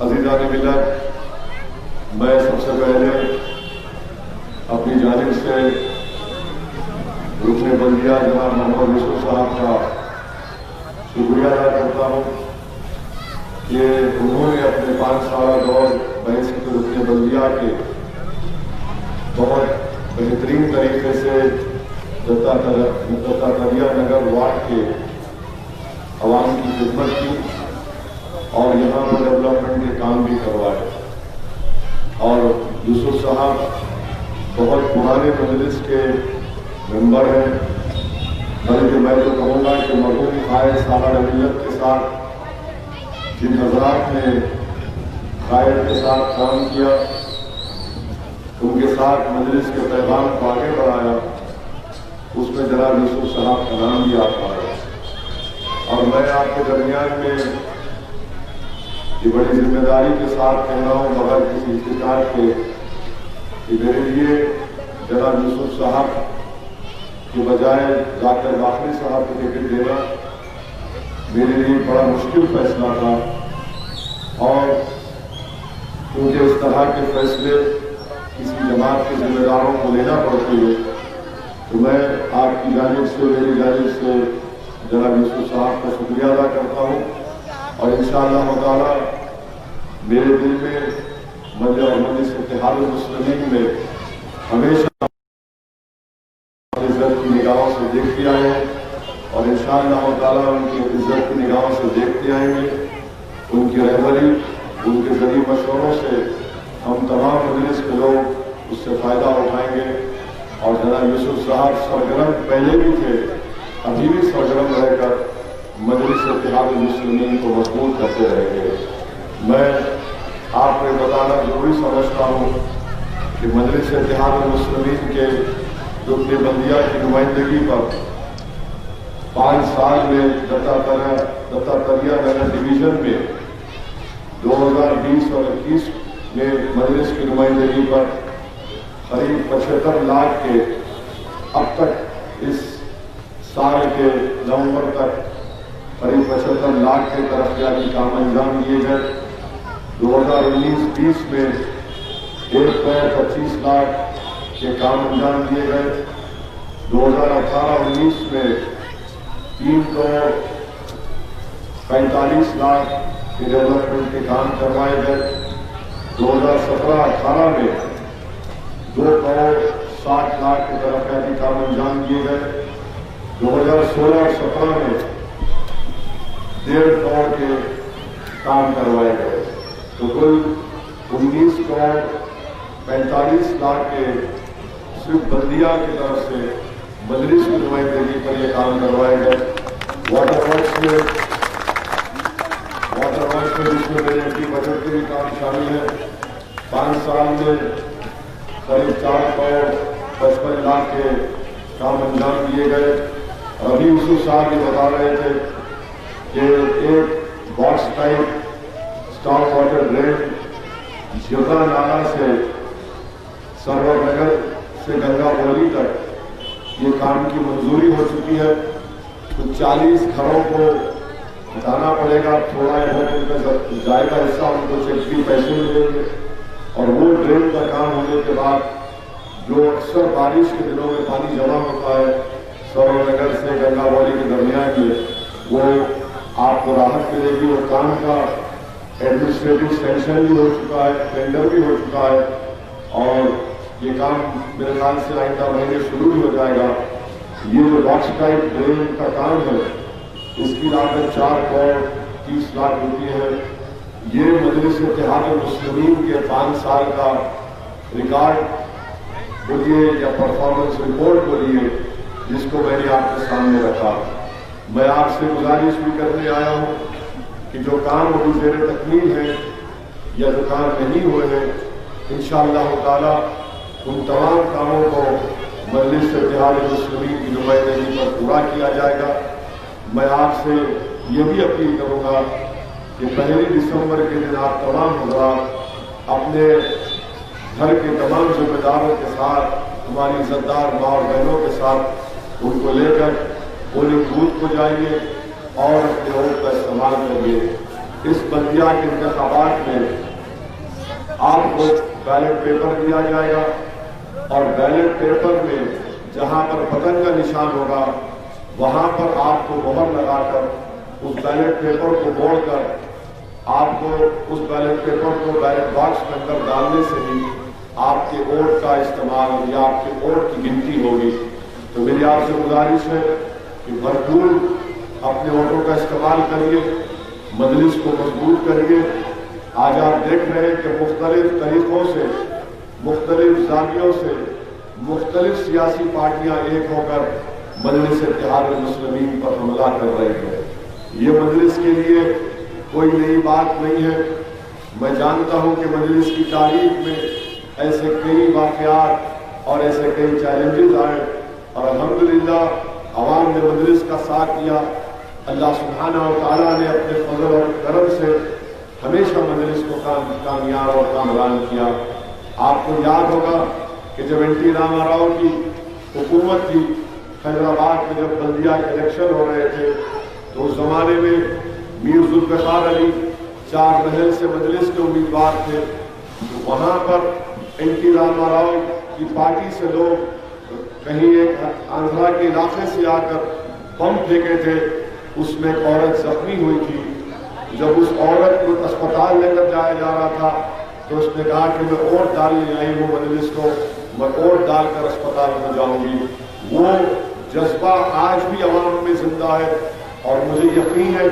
عزیزان ملت، میں سب سے پہلے اپنی جانب سے رکن بلدیہ جناب محمد یوسف صاحب کا شکریہ ادا کرتا ہوں کہ انہوں نے اپنے 5 سالہ دور بحیثیت رکن بلدیہ کے بہت بہترین طریقے سے دتاتریہ نگر وارڈ کے عوام کی خدمت کی اور یہاں پر ڈیولپمنٹ کے کام بھی کروائے. اور یوسف صاحب بہت پرانے مجلس کے ممبر ہیں، بلکہ میں تو کہوں گا کہ مرحوم قائد سالار ملت کے ساتھ جن حضرات نے قائد کے ساتھ کام کیا، ان کے ساتھ مجلس کے پیغام کو آگے بڑھایا، اس میں جناب یوسف صاحب کا نام بھی آتا ہے. اور میں آپ کے درمیان میں یہ بڑی ذمہ داری کے ساتھ کہہ رہا ہوں بغیر کسی افتخار کے کہ میرے لیے جناب یوسف صاحب کے بجائے ڈاکٹر باقری صاحب کو ٹکٹ دینا میرے لیے بڑا مشکل فیصلہ تھا. اور کیونکہ اس طرح کے فیصلے کسی جماعت کے ذمہ داروں کو لینا پڑتے ہیں، تو میں آپ کی جانب سے میری جانب سے جناب یوسف صاحب کا شکریہ ادا کرتا ہوں. اور انشاءاللہ تعالیٰ میرے دل میں مجلس اتحاد المسلمین میں ہمیشہ عزت کی نگاہوں سے دیکھتے آئے ہیں اور انشاءاللہ تعالیٰ ان کی عزت کی نگاہوں سے دیکھتے آئیں گے. ان کی رہبری، ان کے ذریعے مشوروں سے ہم تمام مجلس کے لوگ اس سے فائدہ اٹھائیں گے. اور جناب یوسف صاحب سرگرم پہلے بھی تھے، ابھی بھی سرگرم رہ کر مجلس اتحاد المسلمین کو مضبوط کرتے رہیں گے. میں آپ کو بتانا ضروری سمجھتا ہوں کہ مجلس اتحاد المسلمین کے رکن بلدیہ کی نمائندگی پر 5 سال میں دتاتریہ نگر ڈویژن میں 2020 اور 21 میں مجلس کی نمائندگی پر قریب 75 لاکھ کے اب تک اس سال کے نومبر تک قریب 75 لاکھ کے ترقیاتی کام انجام دیے گئے. 2019-20 میں 1.25 لاکھ کے کام انجام دیے گئے. 2018-19 میں 345 لاکھ کے ڈیولپمنٹ کے کام کروائے گئے. 2017-18 میں 2.60 لاکھ کے ترقیاتی کام انجام دیے گئے. 2016-17 میں 1.5 کروڑ کے کام کروائے گئے. تو کل 19.45 لاکھ کے صرف بلدیہ کی طرف سے مجلس کی نمائندگی پر یہ کام کروائے گئے. واٹر ورکس میں جس میں میرے کی بجٹ کے بھی کام شامل ہے. 5 سال میں قریب 4.55 لاکھ کے کام انجام دیے گئے. ابھی یوسف صاحب یہ بتا رہے تھے کہ ایک box type stock water drain جگہ نالا سے سرور نگر سے گنگا بولی تک یہ کام کی منظوری ہو چکی ہے. تو 40 گھروں کو ہٹانا پڑے گا. تھوڑا بہت ان کا جائزہ حصہ ان کو چیک پیسے ملیں گے. اور وہ ڈرین کا کام ہونے کے بعد جو اکثر بارش کے دنوں میں پانی جمع ہوتا ہے سرور نگر سے گنگا بولی کے درمیان میں، وہ آپ کو راحت ملے گی. اور کام کا ایڈمنسٹریٹو سینکشن بھی ہو چکا ہے، ٹینڈر بھی ہو چکا ہے اور یہ کام میرے خیال سے آئندہ مہینے شروع بھی ہو جائے گا. یہ جو باکس ٹائپ ڈرین کا کام ہے اس کی لاگت 4.30 لاکھ روپے ہے. یہ مجلس اتحاد المسلمین کے 5 سال کا ریکارڈ بولیے یا پرفارمنس رپورٹ بولیے جس کو میں نے آپ کے سامنے رکھا. میں آپ سے گزارش بھی کرنے آیا ہوں کہ جو کام ابھی زیر تکمیل ہیں یا جو کام نہیں ہوئے ہیں، انشاءاللہ تعالیٰ ان تمام کاموں کو مجلس اتحاد المسلمین کی نمائندگی پر پورا کیا جائے گا. میں آپ سے یہ بھی اپیل کروں گا کہ 1 دسمبر کے دن آپ تمام حضرات اپنے گھر کے تمام ذمہ داروں کے ساتھ، ہماری عزت دار ماں اور بہنوں کے ساتھ ان کو لے کر پولنگ بوتھ کو جائیے اور اپنے ووٹ کا استعمال کریے. اس بلدیہ کے انتخابات میں آپ کو بیلٹ پیپر دیا جائے گا اور بیلٹ پیپر میں جہاں پر بٹن کا نشان ہوگا وہاں پر آپ کو مہر لگا کر اس بیلٹ پیپر کو موڑ کر آپ کو اس بیلٹ پیپر کو بیلٹ باکس کے اندر ڈالنے سے ہی آپ کے ووٹ کا استعمال یا آپ کے ووٹ کی گنتی ہوگی۔ تو میری آپ سے گزارش ہے کہ بھرپور اپنے ووٹوں کا استعمال کریے، مجلس کو مضبوط کریے۔ آج آپ دیکھ رہے ہیں کہ مختلف طریقوں سے، مختلف زاویوں سے مختلف سیاسی پارٹیاں ایک ہو کر مجلس اتحاد المسلمین پر حملہ کر رہی ہیں۔ یہ مجلس کے لیے کوئی نئی بات نہیں ہے۔ میں جانتا ہوں کہ مجلس کی تاریخ میں ایسے کئی واقعات اور ایسے کئی چیلنجز آئے اور الحمدللہ عوام نے مجلس کا ساتھ دیا۔ اللہ سبحانہ و تعالیٰ نے اپنے فضل اور کرم سے ہمیشہ مجلس کو کامیاب اور کامران کیا۔ آپ کو یاد ہوگا کہ جب این ٹی راما راؤ کی حکومت تھی، حیدرآباد میں جب بلدیہ کے الیکشن ہو رہے تھے تو اس زمانے میں میر ذوالفقار علی چار محل سے مجلس کے امیدوار تھے، تو وہاں پر این ٹی راما راؤ کی پارٹی سے لوگ کہیں ایک آندھرا کے علاقے سے آ کر بم پھینکے تھے، اس میں ایک عورت زخمی ہوئی تھی۔ جب اس عورت کو اسپتال لے کر جایا جا رہا تھا تو اس نے کہا کہ میں ووٹ ڈالنے آئی ہوں مجلس کو، میں ووٹ ڈال کر اسپتال میں جاؤں گی۔ وہ جذبہ آج بھی عوام میں زندہ ہے اور مجھے یقین ہے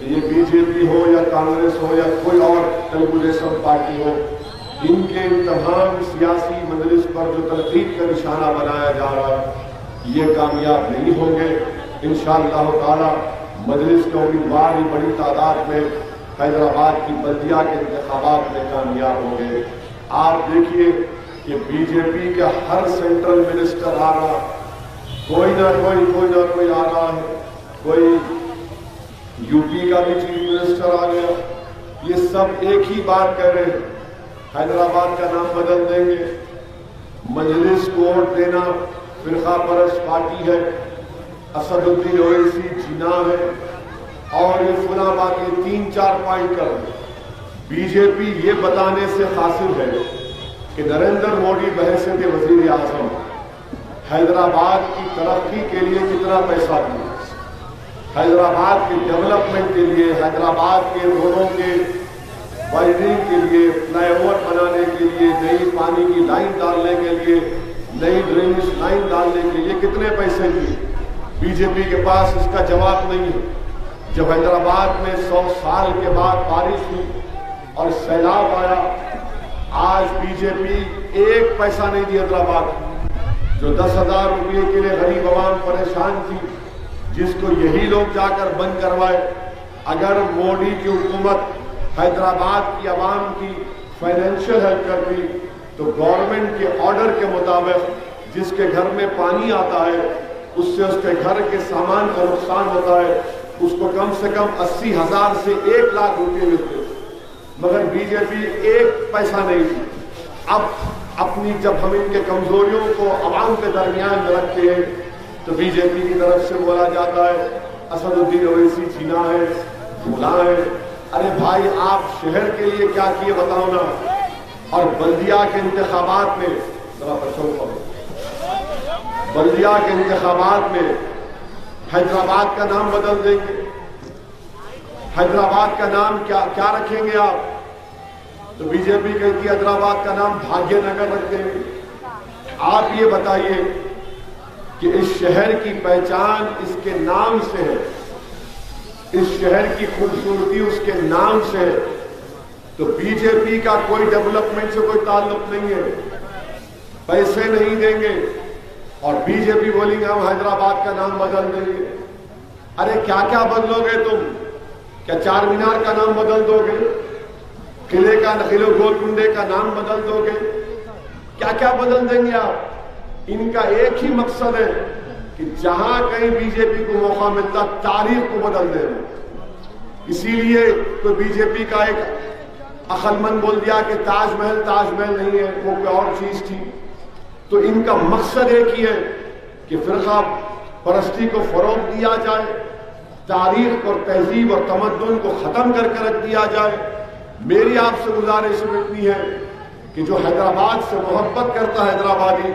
کہ یہ بی جے پی ہو یا کانگریس ہو یا کوئی اور تلگو دیشم پارٹی ہو، ان کے تمام سیاسی مجلس پر جو تنقید کا نشانہ بنایا جا رہا ہے یہ کامیاب نہیں ہوں گے۔ انشاءاللہ تعالی مجلس کے امیدوار بھی بڑی تعداد میں حیدرآباد کی بلدیہ کے انتخابات میں کامیاب ہوں گے۔ آپ دیکھیے کہ بی جے پی کا ہر سینٹرل منسٹر آ رہا، کوئی نہ کوئی آ رہا ہے، کوئی یو پی کا بھی چیف منسٹر آ گیا، یہ سب ایک ہی بات کہہ رہے ہیں، حیدرآباد کا نام بدل دیں گے، مجلس کو ووٹ دینا فرقہ پرست پارٹی ہے، اسد الدین اویسی جناح ہے اور یہ فلاں بات، یہ 3-4 پوائنٹ کر بی جے پی یہ بتانے سے قاصر ہے کہ نریندر مودی بحیثیت وزیر اعظم حیدرآباد کی ترقی کے لیے کتنا پیسہ دیا، حیدرآباد کے ڈیولپمنٹ کے لیے، حیدرآباد کے روڈوں کے وائڈنگ کے لیے، فلائی اوور بنانے کے لیے، نئی پانی کی لائن ڈالنے کے لیے، نئی ڈرینیج لائن ڈالنے کے لیے کتنے پیسے دیے۔ بی جے پی کے پاس اس کا جواب نہیں ہے۔ جب حیدرآباد میں 100 سال کے بعد بارش ہوئی اور سیلاب آیا، آج بی جے پی ایک پیسہ نہیں دی حیدرآباد، جو 10,000 روپئے کے لیے غریب عوام پریشان تھی، جس کو یہی لوگ جا کر بند کروائے۔ اگر مودی کی حکومت حیدرآباد کی عوام کی فائنینشیل ہیلپ کرتی تو گورنمنٹ کے آرڈر کے مطابق جس کے گھر میں پانی آتا ہے اس سے اس کے گھر کے سامان کا نقصان ہوتا ہے، اس کو کم سے کم 80,000 سے 1 لاکھ روپے ملتے، مگر بی جے پی ایک پیسہ نہیں دی۔ اب اپنی جب ہم ان کے کمزوریوں کو عوام کے درمیان میں رکھتے ہیں تو بی جے پی کی طرف سے بولا جاتا ہے اسد الدین اویسی جناح ہے، فلاں ہے۔ ارے بھائی آپ شہر کے لیے کیا کیے بتاؤ نا، اور بلدیہ کے انتخابات میں بلدیہ کے انتخابات میں حیدرآباد کا نام بدل دیں گے۔ حیدرآباد کا نام کیا رکھیں گے آپ؟ تو بی جے پی کہتی ہے حیدرآباد کا نام بھاگیہ نگر رکھ دیں گے۔ آپ یہ بتائیے کہ اس شہر کی پہچان اس کے نام سے ہے، اس شہر کی خوبصورتی اس کے نام سے ہے، تو بی جے پی کا کوئی ڈیولپمنٹ سے کوئی تعلق نہیں ہے، پیسے نہیں دیں گے اور بی جے پی بولیں گے ہم حیدرآباد کا نام بدل دیں گے۔ ارے کیا کیا بدلو گے تم؟ کیا چار مینار کا نام بدل دو گے؟ قلعے گولکنڈے کا نام بدل دو گے؟ کیا کیا بدل دیں گے آپ؟ ان کا ایک ہی مقصد ہے کہ جہاں کہیں بی جے پی کو موقع ملتا تاریخ کو بدل دینا۔ اسی لیے تو بی جے پی کا ایک عقل مند بول دیا کہ تاج محل نہیں ہے، وہ کوئی اور چیز تھی۔ تو ان کا مقصد ایک ہی ہے کہ فرقہ پرستی کو فروغ دیا جائے، تاریخ اور تہذیب اور تمدن کو ختم کر کے رکھ دیا جائے۔ میری آپ سے گزارش اتنی ہے کہ جو حیدرآباد سے محبت کرتا ہے حیدرآبادی،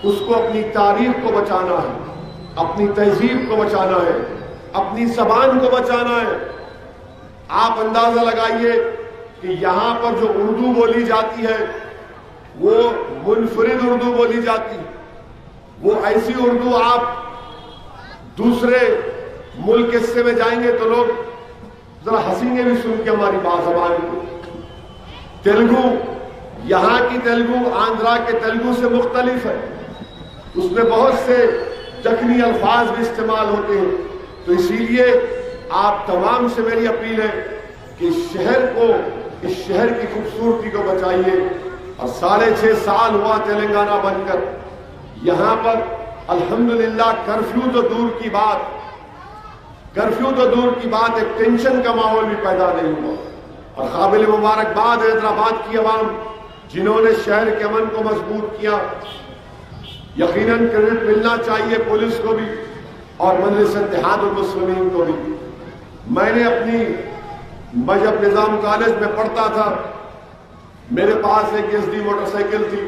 اس کو اپنی تاریخ کو بچانا ہے، اپنی تہذیب کو بچانا ہے، اپنی زبان کو بچانا ہے۔ آپ اندازہ لگائیے کہ یہاں پر جو اردو بولی جاتی ہے وہ منفرد اردو بولی جاتی ہے، وہ ایسی اردو آپ دوسرے ملک حصے میں جائیں گے تو لوگ ذرا ہنسیں گے بھی سن کے ہماری بات زبان کو۔ تیلگو، یہاں کی تیلگو آندھرا کے تیلگو سے مختلف ہے، اس میں بہت سے دکنی الفاظ بھی استعمال ہوتے ہیں۔ تو اسی لیے آپ تمام سے میری اپیل ہے کہ اس شہر کی خوبصورتی کو بچائیے۔ اور 6.5 سال ہوا تلنگانہ بن کر، یہاں پر الحمدللہ کرفیو تو دور کی بات ایک ٹینشن کا ماحول بھی پیدا نہیں ہوا۔ اور قابل مبارکباد حیدرآباد کی عوام جنہوں نے شہر کے امن کو مضبوط کیا، یقیناً کریڈٹ ملنا چاہیے پولیس کو بھی اور مجلس اتحاد المسلمین کو بھی۔ میں جب نظام کالج میں پڑھتا تھا، میرے پاس ایک ایس ڈی موٹر سائیکل تھی۔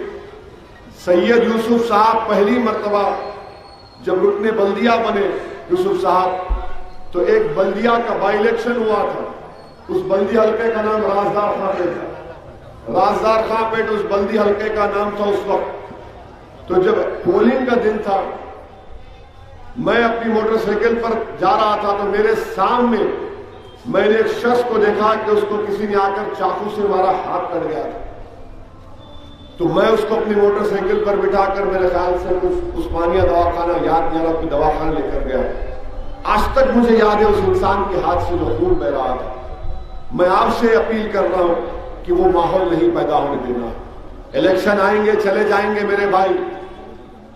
سید یوسف صاحب پہلی مرتبہ جب رکن بلدیہ بنے یوسف صاحب، تو ایک بلدیہ کا بائی الیکشن ہوا تھا۔ اس بلدی حلقے کا نام رازدار خاں پیٹ تھا۔ رازدار خاں پیٹ اس بلدی حلقے کا نام تھا اس وقت۔ تو جب پولنگ کا دن تھا، میں اپنی موٹر سائیکل پر جا رہا تھا تو میرے سامنے میں نے ایک شخص کو دیکھا کہ اس کو کسی نے آ کر چاقو سے ہمارا ہاتھ کٹ گیا تھا۔ تو میں اس کو اپنی موٹر سائیکل پر بٹھا کر میرے خیال سے عثمانیہ دواخانہ یاد نہیں آ رہا، کوئی دواخانہ لے کر گیا۔ آج تک مجھے یاد ہے اس انسان کے ہاتھ سے جو خون بہ رہا تھا۔ میں آپ سے اپیل کر رہا ہوں کہ وہ ماحول نہیں پیدا ہونے دینا۔ الیکشن آئیں گے، چلے جائیں گے میرے بھائی۔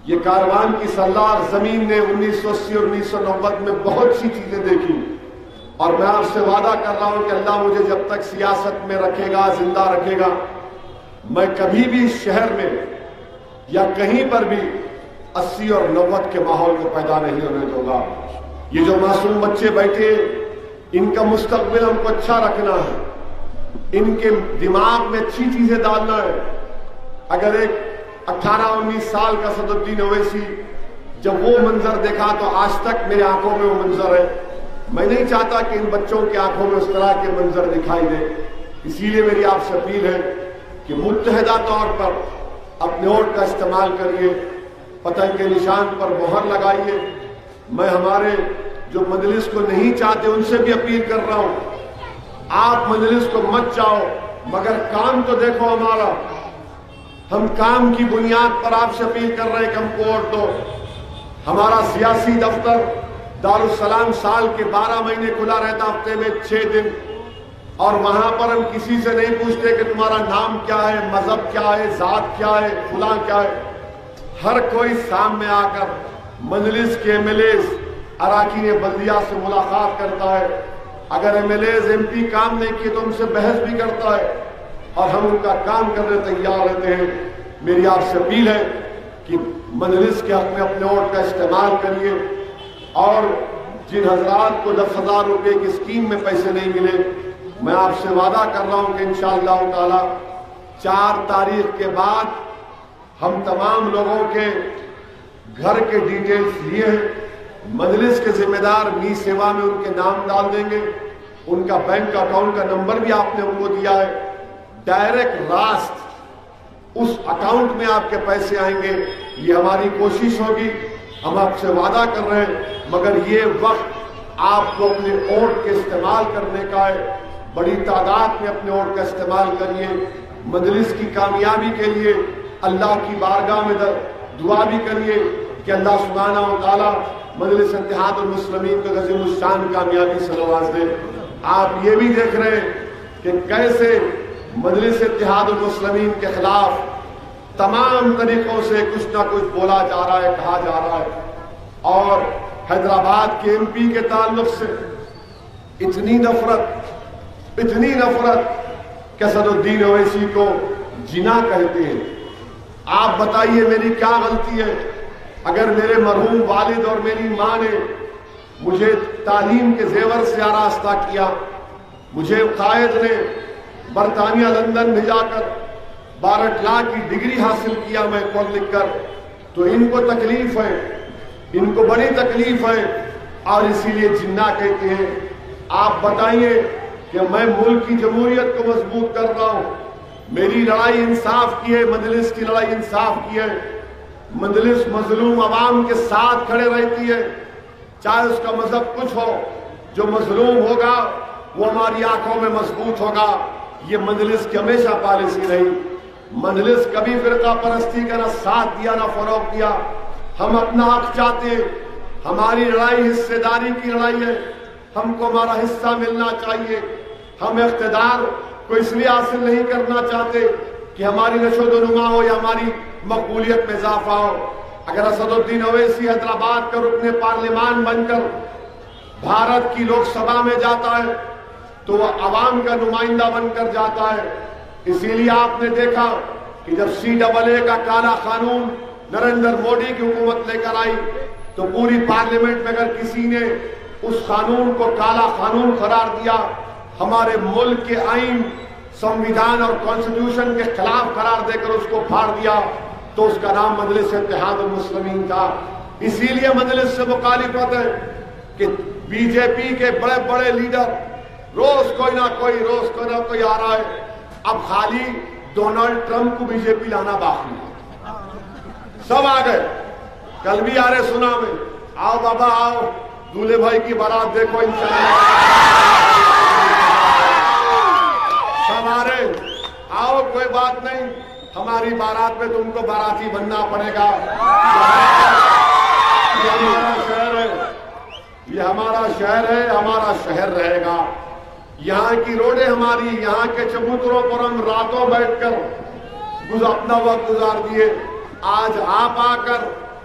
یہ کاروان کی سالار زمین نے 1980 اور 1990 میں بہت سی چیزیں دیکھی، اور میں آپ سے وعدہ کر رہا ہوں کہ اللہ مجھے جب تک سیاست میں رکھے گا، زندہ رکھے گا، میں کبھی بھی اس شہر میں یا کہیں پر بھی 80 اور 90 کے ماحول کو پیدا نہیں ہونے دوں گا۔ یہ جو معصوم بچے بیٹھے، ان کا مستقبل ہم کو اچھا رکھنا ہے، ان کے دماغ میں اچھی چیزیں ڈالنا ہے۔ اگر ایک 18-19 سال کا صدرالدین اویسی جب وہ منظر دیکھا تو آج تک میرے آنکھوں میں وہ منظر ہے۔ میں نہیں چاہتا کہ ان بچوں کی آنکھوں میں اس طرح کے منظر دکھائی دے۔ اسی لیے میری آپ سے اپیل ہے کہ متحدہ طور پر اپنے ووٹ کا استعمال کریے، پتنگ کے نشان پر مہر لگائیے۔ میں ہمارے جو مجلس کو نہیں چاہتے ان سے بھی اپیل کر رہا ہوں، آپ مجلس کو مت چاہو مگر کام تو دیکھو ہمارا۔ ہم کام کی بنیاد پر آپ سے اپیل کر رہے ہیں کہ ہم کو ووٹ دو۔ ہمارا سیاسی دفتر دارالسلام سال کے 12 مہینے کھلا رہتا، ہفتے میں 6 دن، اور وہاں پر ہم کسی سے نہیں پوچھتے کہ تمہارا نام کیا ہے، مذہب کیا ہے، ذات کیا ہے، فلاں کیا ہے۔ ہر کوئی سامنے آ کر مجلس کے ایم ایل ایز، اراکین بلدیہ سے ملاقات کرتا ہے۔ اگر MLAs MP کام نہیں کیے تو ان سے بحث بھی کرتا ہے، اور ہم ان کا کام کرنے تیار رہتے ہیں۔ میری آپ سے اپیل ہے کہ مجلس کے حق میں اپنے ووٹ کا استعمال کریے، اور جن حضرات کو 10,000 روپے کی اسکیم میں پیسے نہیں ملے، میں آپ سے وعدہ کر رہا ہوں کہ انشاءاللہ تعالی 4 تاریخ کے بعد ہم تمام لوگوں کے گھر کے ڈیٹیلز لیے ہیں۔ مجلس کے ذمہ دار می سیوا میں ان کے نام ڈال دیں گے، ان کا بینک اکاؤنٹ کا نمبر بھی آپ نے ہم کو دیا ہے، ڈائریکٹ راست اس اکاؤنٹ میں آپ کے پیسے آئیں گے۔ یہ ہماری کوشش ہوگی، ہم آپ سے وعدہ کر رہے ہیں، مگر یہ وقت آپ کو اپنے ووٹ کے استعمال کرنے کا ہے۔ بڑی تعداد میں اپنے ووٹ کا استعمال کریے۔ مجلس کی کامیابی کے لیے اللہ کی بارگاہ میں دعا بھی کریے کہ اللہ سبحانہ و تعالی مجلس اتحاد المسلمین کو عظیم الشان کامیابی سے نواز دے۔ آپ یہ بھی دیکھ رہے ہیں کہ کیسے مجلس اتحاد المسلمین کے خلاف تمام طریقوں سے کچھ نہ کچھ بولا جا رہا ہے، کہا جا رہا ہے، اور حیدرآباد کے ایم پی کے تعلق سے اتنی نفرت کہ صدرالدین اویسی کو جنا کہتے ہیں۔ آپ بتائیے میری کیا غلطی ہے؟ اگر میرے مرحوم والد اور میری ماں نے مجھے تعلیم کے زیور سے آراستہ کیا. مجھے قائد نے برطانیہ لندن میں جا کر بارٹ لا کی ڈگری حاصل کیا میں پڑھ لکھ کر. تو ان کو تکلیف ہے, ان کو بڑی تکلیف ہے, اور اسی لیے جنہ کہتے ہیں. آپ بتائیے کہ میں ملک کی جمہوریت کو مضبوط کر رہا ہوں. میری لڑائی انصاف کی ہے, مجلس کی لڑائی انصاف کی ہے. مجلس مظلوم عوام کے ساتھ کھڑے رہتی ہے, چاہے اس کا مذہب کچھ ہو. جو مظلوم ہوگا وہ ہماری آنکھوں میں مضبوط ہوگا. یہ مجلس کی ہمیشہ پالیسی رہی. مجلس کبھی فرقہ پرستی کا نہ ساتھ دیا نہ فروغ دیا. ہم اپنا حق چاہتے ہیں. ہماری لڑائی حصے داری کی لڑائی ہے. ہم کو ہمارا حصہ ملنا چاہیے. ہم اقتدار کو اس لیے حاصل نہیں کرنا چاہتے کہ ہماری نشو و نما ہو یا ہماری مقبولیت میں اضافہ ہو. اگر اسد الدین اویسی حیدرآباد کا رکن پارلیمان بن کر بھارت کی لوک سبھا میں جاتا ہے تو وہ عوام کا نمائندہ بن کر جاتا ہے. اسی لیے آپ نے دیکھا کہ جب CAA کا کالا قانون نریندر مودی کی حکومت لے کر آئی تو پوری پارلیمنٹ میں اگر کسی نے اس قانون کو کالا قانون قرار دیا, ہمارے ملک کے آئین, سنویدھان اور کانسٹیٹیوشن کے خلاف قرار دے کر اس کو پھاڑ دیا, تو اس کا نام مجلس اتحاد المسلمین تھا. اسی لیے مجلس سے مخالفت ہے کہ BJP کے بڑے بڑے لیڈر روز کوئی نہ کوئی آ رہا ہے. اب خالی ڈونلڈ ٹرمپ کو BJP لانا باقی ہے. سب آ گئے. کل بھی آ رہے سنا میں, آؤ بابا آؤ, دولہے بھائی کی بارات دیکھو انشاءاللہ. سب آ رہے, آؤ کوئی بات نہیں, ہماری بارات میں تم کو باراتی بننا پڑے گا. یہ ہمارا شہر ہے, یہ ہمارا شہر ہے, ہمارا شہر رہے گا. یہاں کی روڈیں ہماری, یہاں کے چبوتروں پر ہم راتوں بیٹھ کر اپنا وقت گزار دیے. آج آپ آ کر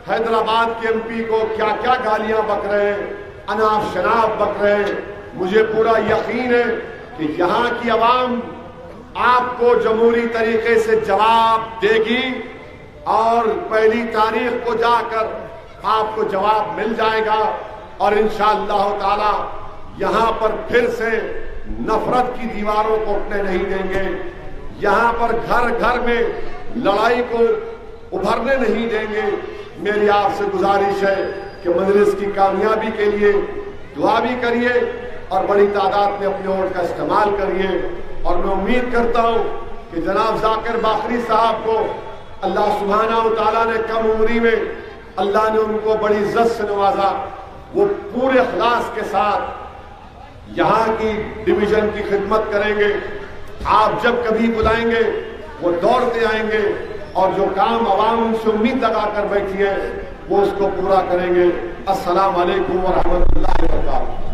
حیدرآباد کے MP کو کیا کیا گالیاں بک رہے ہیں, اناف شناف بک رہے ہیں. مجھے پورا یقین ہے کہ یہاں کی عوام آپ کو جمہوری طریقے سے جواب دے گی, اور پہلی تاریخ کو جا کر آپ کو جواب مل جائے گا. اور انشاءاللہ تعالی یہاں پر پھر سے نفرت کی دیواروں کو اٹھنے نہیں دیں گے. یہاں پر گھر گھر میں لڑائی کو ابھرنے نہیں دیں گے. میری آپ سے گزارش ہے کہ مجلس کی کامیابی کے لیے دعا بھی کریے اور بڑی تعداد میں اپنے ووٹ کا استعمال کریے. اور میں امید کرتا ہوں کہ جناب ذاکر باقری صاحب کو اللہ سبحانہ و تعالیٰ نے کم عمری میں اللہ نے ان کو بڑی عزت سے نوازا. وہ پورے اخلاص کے ساتھ یہاں کی ڈویژن کی خدمت کریں گے. آپ جب کبھی بلائیں گے وہ دوڑتے آئیں گے, اور جو کام عوام ان سے امید لگا کر بیٹھی ہے وہ اس کو پورا کریں گے. السلام علیکم ورحمۃ اللہ وبرکاتہ.